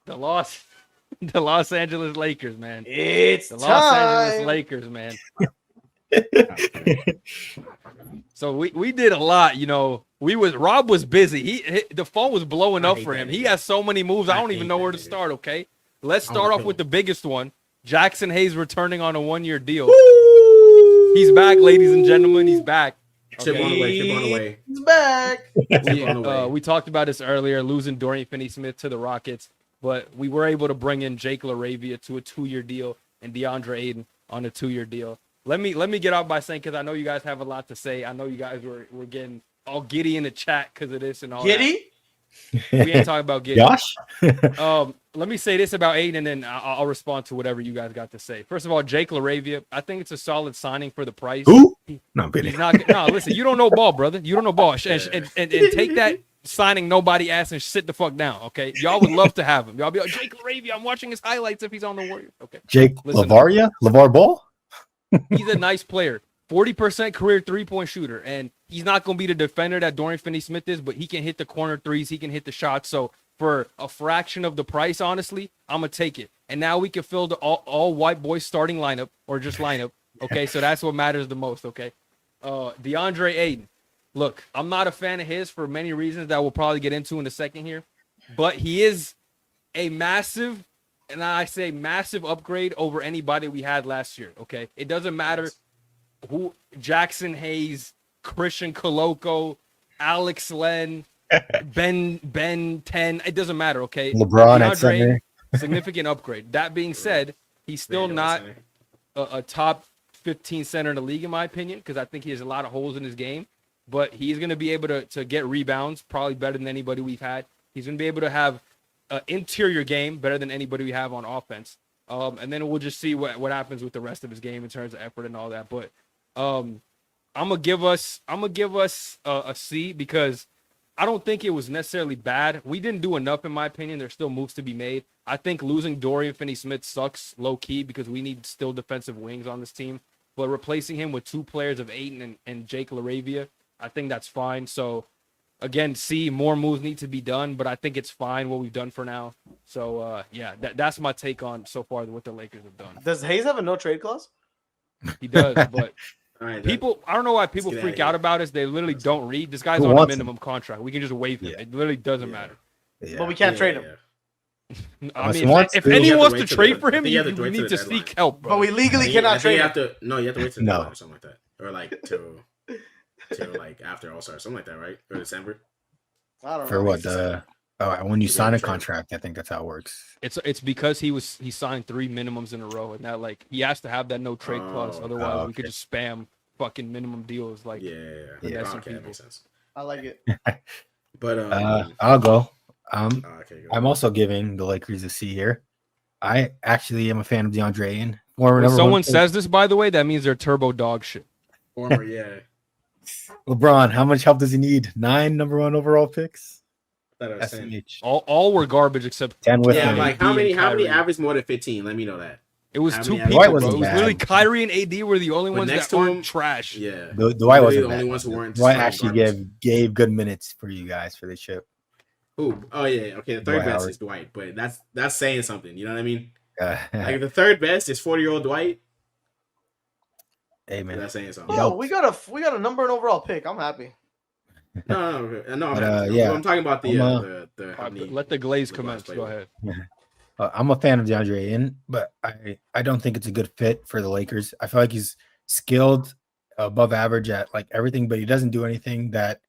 The Los Angeles Lakers, man. It's The time. Los Angeles Lakers, man. So we did a lot, you know. Rob was busy. The phone was blowing up for him. He has so many moves. I don't even know where to start. Okay, let's start off with the biggest one. Jackson Hayes returning on a 1-year deal. He's back, ladies and gentlemen. He's back. Okay. Chip on the way. Chip on the way. He's back. We talked about this earlier, losing Dorian Finney-Smith to the Rockets, but we were able to bring in Jake LaRavia to a 2-year deal and Deandre Ayton on a 2-year deal. Let me get out by saying, because I know you guys have a lot to say. I know you guys were getting all giddy in the chat because of this and all Giddy? That. We ain't talking about giddy. Josh? Let me say this about Ayton, and then I'll respond to whatever you guys got to say. First of all, Jake LaRavia, I think it's a solid signing for the price. Who? No, I'm kidding. No, listen, you don't know ball, brother. You don't know ball. And take that signing nobody ass and sit the fuck down, okay? Y'all would love to have him. Y'all be like, Jake LaRavia, I'm watching his highlights if he's on the Warriors. Okay. Jake Listen, LeVar Ball? He's a nice player. 40% career three-point shooter, and he's not going to be the defender that Dorian Finney-Smith is, but he can hit the corner threes. He can hit the shots. So for a fraction of the price, honestly, I'm going to take it. And now we can fill the all white boys starting lineup or just lineup, okay? So that's what matters the most, okay? DeAndre Ayton. Look, I'm not a fan of his for many reasons that we'll probably get into in a second here, but he is a massive, and I say massive upgrade over anybody we had last year, okay? It doesn't matter who Jackson Hayes, Christian Coloco, Alex Len, Ben 10, it doesn't matter, okay? LeBron at center. Significant upgrade. That being said, he's still not a top 15 center in the league, in my opinion, because I think he has a lot of holes in his game. But he's going to be able to get rebounds, probably better than anybody we've had. He's going to be able to have an interior game better than anybody we have on offense. And then we'll just see what happens with the rest of his game in terms of effort and all that. But I'm gonna give us a C, because I don't think it was necessarily bad. We didn't do enough, in my opinion. There's still moves to be made. I think losing Dorian Finney-Smith sucks low key, because we need still defensive wings on this team. But replacing him with two players of Ayton and Jake LaRavia, I think that's fine. So again, C, more moves need to be done, but I think it's fine what we've done for now. So yeah, that's my take on so far what the Lakers have done. Does Hayes have a no trade clause? He does, but right, people, I don't know why people freak out about us. They literally don't read. This guy's on a minimum contract. We can just waive him. It literally doesn't matter. Yeah. But we can't trade him. I mean, if anyone wants to trade for him, you need to seek help, bro. But we legally cannot trade him. You have to wait till or something like that, or like till like after All-Star, something like that, right? Or December. I don't know. For what? When you sign a contract, I think that's how it works. It's because he signed 3 minimums in a row, and that, like, he has to have that no trade clause. Otherwise, we could just spam fucking minimum deals. Like, okay, that makes sense. I like it. But I'll go. Okay, go. I'm also giving the Lakers a C here. I actually am a fan of DeAndre Ayton. When someone says this, by the way, that means they're turbo dog shit. Former, yeah. LeBron, how much help does he need? 9 number 1 overall picks. All were garbage except 10 with him. Like how many averaged more than 15? Let me know that. It was 2 people, bro. It was literally Kyrie and AD were the only ones that weren't trash. Yeah. Dwight wasn't the only ones who weren't. Dwight actually gave good minutes for you guys for the chip. Ooh. Oh yeah. Okay. The third best is Dwight, but that's saying something. You know what I mean? Like the third best is 40-year-old Dwight. Hey man, that's saying something. Oh, we got a number 1 overall pick. I'm happy. No. Yeah. I'm talking about the let the glaze commence. Go ahead. I'm a fan of DeAndre Ayton, but I don't think it's a good fit for the Lakers. I feel like he's skilled, above average at like everything, but he doesn't do anything that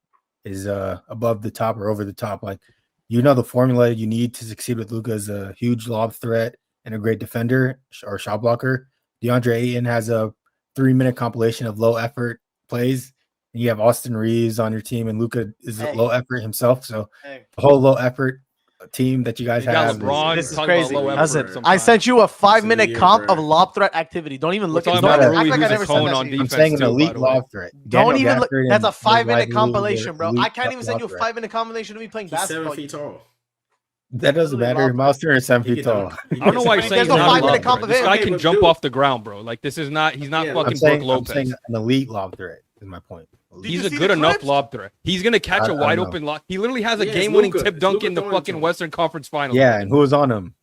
is above the top or over the top. Like, the formula you need to succeed with Luka is a huge lob threat and a great defender or shot blocker. DeAndre Ayton has a 3-minute compilation of low effort plays. And you have Austin Reeves on your team, and Luka is low effort himself. So the whole low effort team that you guys have. LeBron, this is crazy. Listen, I sent you a 5-minute comp of lob threat activity. Don't even look at it. I'm saying an elite lob threat. Don't even look. That's a 5-minute compilation, bro. I can't even send you a 5-minute compilation of me playing basketball. 7 feet tall. That doesn't matter. Miles Turner is 7 feet tall. I don't know why you're saying there's no 5-minute comp of him. This guy can jump off the ground, bro. Like, this is not. He's not fucking Brook Lopez. I'm saying an elite lob threat is my point. He's a good enough lob threat. He's gonna catch a wide open lob. He literally has a game-winning tip dunk in the fucking Western Conference Finals. Yeah, and who was on him?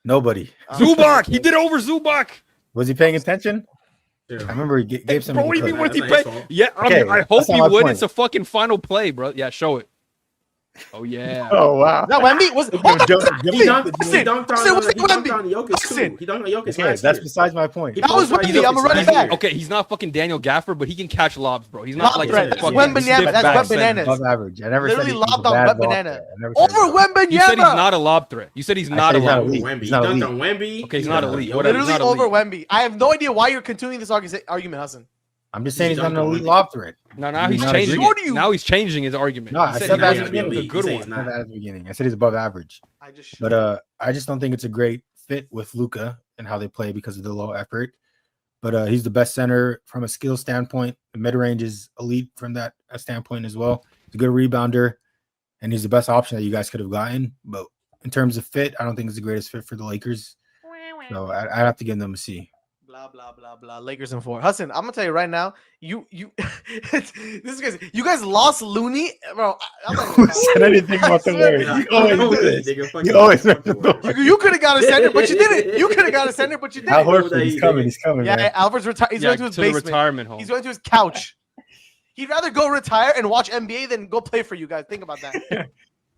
Nobody. Zubac. He did it over Zubac. Was he paying attention? Yeah. I remember he gave some. Bro, what do you mean? What he That's not his play? fault. Yeah, Okay, I hope that's not he my would. point. It's a fucking final play, bro. Yeah, show it. Oh yeah. Oh wow. That Wemby was. He dunked on Wemby. Jokic too. He dunked on Jokic Okay, last that's year. besides my point. That was Wemby. I'm a running back. Okay, he's not fucking Daniel Gafford, but he can catch lobs, bro. He's not Lob like threat. some fucking Wembanama. stiff That's back Wembanama. center. Above average. I never Literally said he was lobbed a on bad Wet ball Banana. threat. I never said Over that. Wembanyama. You said he's not a lob threat. You said he's not a said he's not lob. elite. Wemby. He's He not dunked elite. on Wemby. Okay, he's not elite. Whatever. He's Literally not elite. over Wemby. I have no idea why you're continuing this argument, Hassan. I'm just saying he's not an dunked on elite Wemby. lob threat. No, now he's Not changing. agree. It. Now he's changing his argument. No, He I said said he that wasn't at the beginning. a good He one. said I said that at the beginning. I said he's above average. But I just don't think it's a great fit with Luka and how they play because of the low effort. But he's the best center from a skill standpoint. The mid range is elite from that standpoint as well. He's a good rebounder, and he's the best option that you guys could have gotten. But in terms of fit, I don't think it's the greatest fit for the Lakers. So I'd have to give them a C. Blah blah blah blah. Lakers in 4. Hassan, I'm gonna tell you right now. You this is crazy. You guys lost Looney, bro. I'm not Who even- said anything about the swear. Warriors? You always do this. Nigga, You always fuck make the the Warriors. You could have got a center, but you didn't. You could have got a center, but you Al didn't. Horford, he's coming. He's coming, Yeah, man. Alfred's retired. He's going to his to the basement. retirement home. He's going to his couch. He'd rather go retire and watch NBA than go play for you guys. Think about that.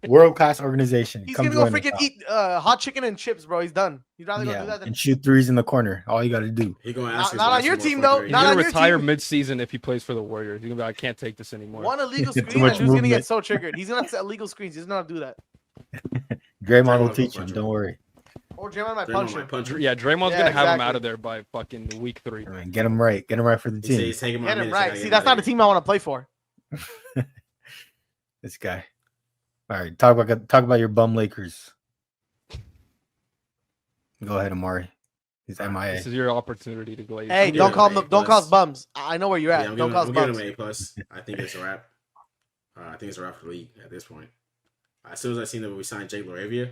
World class organization. He's Come gonna go join us, freaking Al. eat hot chicken and chips, bro. He's done. He'd rather go do that than and shoot threes in the corner. All you got to do. He gonna Not- ask his not wife on your for team, more though. fucking He's Not gonna on your retire team. mid-season if he plays for the Warriors. He's gonna be like, I can't take this anymore. one illegal Too screen much and who's gonna movement. get so triggered. He's gonna set illegal screens. He doesn't know how to do that. Draymond will Draymond teach will him. punch Don't him. worry. Or Draymond might Draymond punch might him. punch him. Yeah, Draymond's Yeah, gonna have him exactly. out of there by fucking week 3. I mean, get him right. Get him right for the He said team. he's taking my Get him minutes, right. I See, get that's him not a right. team I want to play for. This guy. All right, talk about your bum Lakers. Go ahead, Omari. He's MIA. This is your opportunity to glaze. Hey, I'm don't giving call him them. an Don't A+. call us bums. I know where you're at. Yeah, Don't call us I'm giving bums. him an A+. I think it's a wrap. I think it's a wrap for the league at this point. As soon as I seen that we signed Jake LaRavia.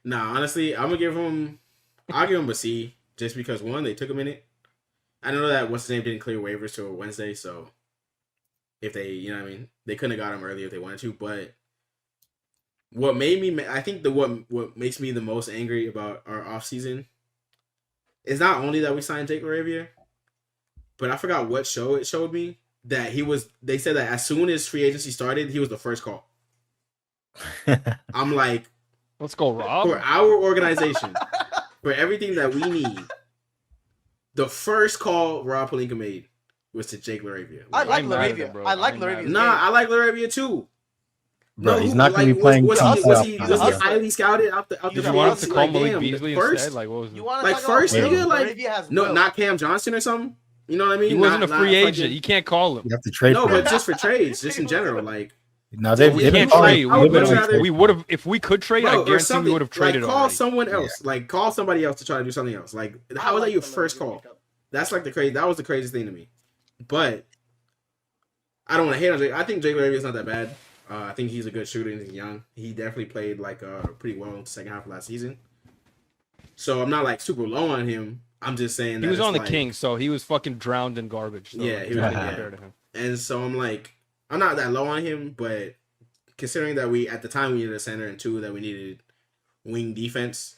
Nah, honestly, I'll give him a C just because one, they took a minute. I know that what's his name didn't clear waivers till Wednesday, so if they, you know what I mean, they couldn't have got him earlier if they wanted to. But what made me, I think what makes me the most angry about our offseason is not only that we signed Jake LaRavia, but I forgot what show it showed me that they said that as soon as free agency started, he was the first call. I'm like, Let's go, Rob. for our organization, for everything that we need, the first call Rob Pelinka made was to Jake LaRavia. I like I'm mad at LaRavia. him, bro. I like I'm mad at LaRavia. him. Nah, I like LaRavia too. Bro, No, he's not going to be like, playing. Was some he playoff games. highly scouted out the Did the you want him field? to call Like, Malik damn, Beasley first, instead? Like, what was it? You want Like, first nigga, like, LaRavia has No, will. not Cam Johnson or something. You know what I mean? He wasn't a Not free fucking- agent. You can't call him. You have to trade No, for him. but just for trades, just in general, like. No, they've We been can't calling- trade. I would much literally rather- trade We would have, if we could trade. I Bro, or guarantee we something. would have traded Like, call already. someone else. Like, call somebody else to try to do something else. Like, how is that your first call? That's like that was the craziest thing to me. But I don't want to hate on Jake. I think Jake LaRavia is not that bad. I think he's a good shooter and he's young. He definitely played like pretty well in the second half of last season. So I'm not like super low on him. I'm just saying that He was it's on the like, Kings, so he was fucking drowned in garbage. So Yeah, he it's was not bad. fair to him. And so I'm like, I'm not that low on him, but considering that we at the time we needed a center and two that we needed wing defense,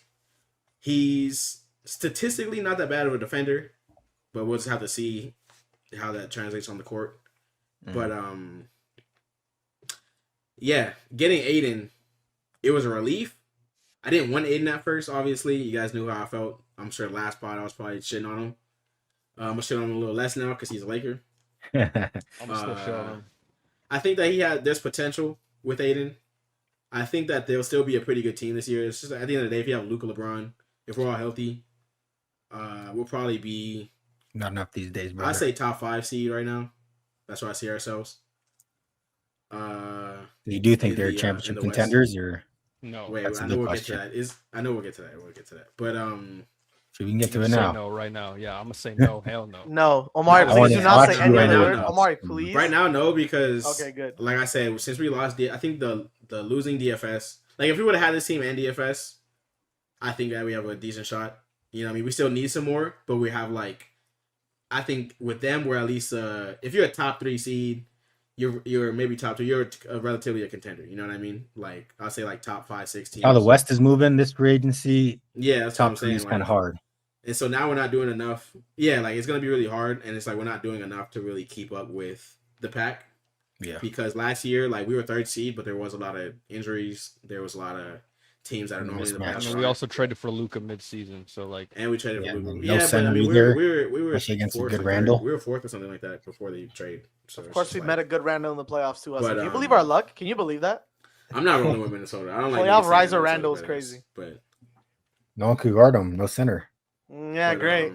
he's statistically not that bad of a defender, but we'll just have to see how that translates on the court. But yeah, getting Ayton, it was a relief. I didn't want Ayton at first, obviously. You guys knew how I felt. I'm sure last pod I was probably shitting on him. I'm gonna shit on him a little less now because he's a Laker. I'm still showing him. I think that there's potential with Ayton. I think that they'll still be a pretty good team this year. It's just at the end of the day, if you have Luka, LeBron, if we're all healthy, we'll probably be, Not enough these days, bro. I say top 5 seed right now. That's where I see ourselves. You do think in they're the, championship in the West. contenders, or No. Wait, That's a I know good we'll get to question. that. I know we'll get to that. But should we can get to You it say now? no right now. Yeah, I'm gonna say no. Hell no. No, Omari, I please wanna do not watch say you any right other now, word. no. Omari, please. right now, no, because Okay, good. like I said, since we lost, I think the losing DFS, like if we would have had this team and DFS, I think that we have a decent shot. You know what I mean? We still need some more, but we have like I think with them, we're at least if you're a top 3 seed, you're maybe top 2. You're relatively a contender. You know what I mean? Like I'll say like top 5, 6 teams. How the West is moving this free agency, Yeah, that's what I'm top 3 saying. is kind of Like, hard. and so now we're not doing enough. Yeah, like it's gonna be really hard, and it's like we're not doing enough to really keep up with the pack. Yeah. Because last year, like we were 3rd seed, but there was a lot of injuries. There was a lot of teams that are normally in the Mismatch. back. I mean, we also traded for Luca mid-season, so like And we traded Yeah, for Luka. no Yeah, but I center mean, either, we were especially against a 4th good or 3rd. Randall. We were 4th or something like that before they trade. So Of it's course, just we like- met a good Randall in the playoffs too. Hassan. But, Can you believe our luck? Can you believe that? I'm not rolling with Minnesota. I don't like Playoff niggas saying Riser Minnesota's Randall is better, crazy. But No one could guard him. No center. Yeah, but, great.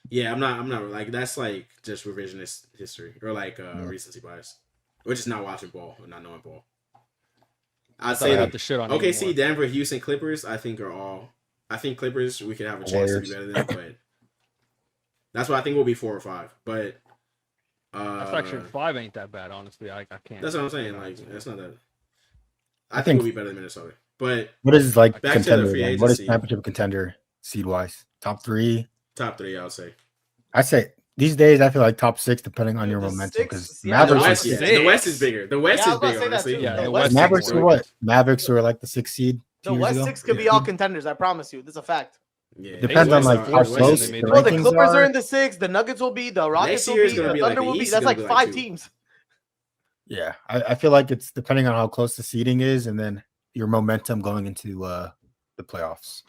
Yeah, I'm not like that's like just revisionist history or like recency bias. Or just not watching ball or not knowing ball. I'd I say have that to shit on you OKC, more. Denver, Houston, Clippers, I think are all. I think Clippers we could have a chance to be Warriors. better than, but that's why I think we'll be 4 or 5. But That's actually 5 ain't that bad, honestly. I can't. that's what I'm saying. Like that's not that. I I think think- we'll be better than Minnesota. But What is like Back to the contender? free Then? What is agency. championship contender seed wise? Top 3? top 3, I would say. I say these days I feel like top 6 depending on Dude, your the momentum six- because yeah, The the Mavericks. West, are yeah. six. The West is bigger. The West Yeah, I is was about to big, say that honestly. too. Yeah, The the West West six Mavericks is are big. what? Mavericks were like the 6th seed. The 2 years West ago. 6 could be Yeah. all contenders. I promise you. This is a fact. Yeah. Depends They on went like to how fourth seed, close they the made the Well, the rankings Clippers are are. in the 6. The Nuggets will be. The Rockets Next will year is be. gonna The be like Thunder the will be. East is That's gonna like be like 5 2. teams. Yeah, I feel like it's depending on how close the seeding is and then your momentum going into the playoffs.